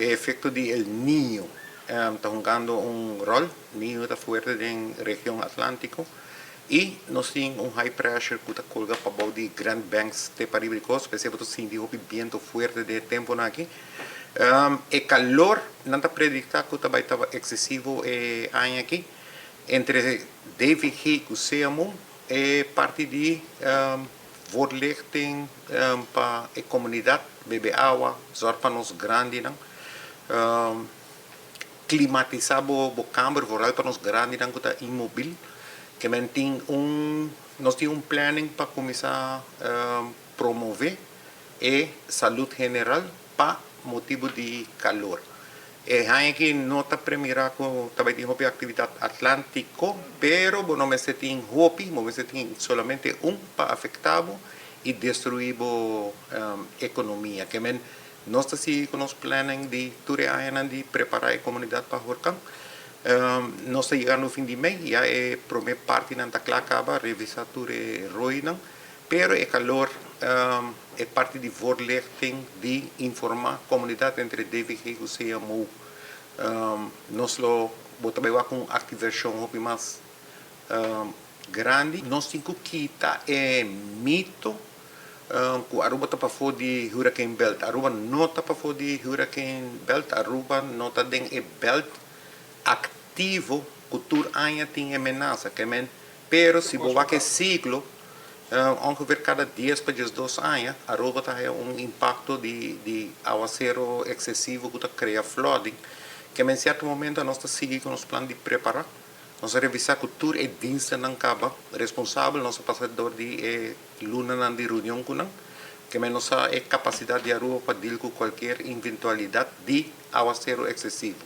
El efecto de El Niño está jugando un rol. El Niño está fuerte en la región Atlántico y nos tiene un high pressure que está colga para de Grand Banks de Paribicos, especialmente si dijo viento fuerte de tempo aquí. El calor no está predictado que estaba excesivo aquí. Entre DVG y CMO, parte de voorlichting para a comunidade, beber água, zorg para nos grandes, climatizar o câmara, vooral para nos grandes, que está imóvel, que nós temos planning para começar a promover a saúde general para motivo de calor. Aqui não está primeira com também tem atividade atlântico, pero não me se tem hobby, mas se tem solamente para afetado e destruir a economia. Que nós estamos com os planos de de preparar a comunidade para horcan. Nós estamos chegando no fim de mês, já é a primeira parte não está clara, revisar tudo ruína, pero o calor é parte de voorlichting de informar a comunidade entre DVG e o CMO. Nós botamos com ativação mais grande. Nós temos que quitar o mito que Aruba está para fora de Hurricane Belt. Aruba não está para fora de Hurricane Belt. Aruba não está dentro de belt ativo que toda año tem ameaça. Pero se você que ciclo, ongeveer cada 10 para 12 anos, Aruba tem impacto de aguacero excessivo que cria flooding. Que em certo momento nós estamos seguindo com os planos de preparar. Nós revisar que tudo é dienste não acaba responsável, nosso passador de luna de reunião com nós, que nós a capacidade de Aruba para lidar com qualquer eventualidade de aguacero excessivo.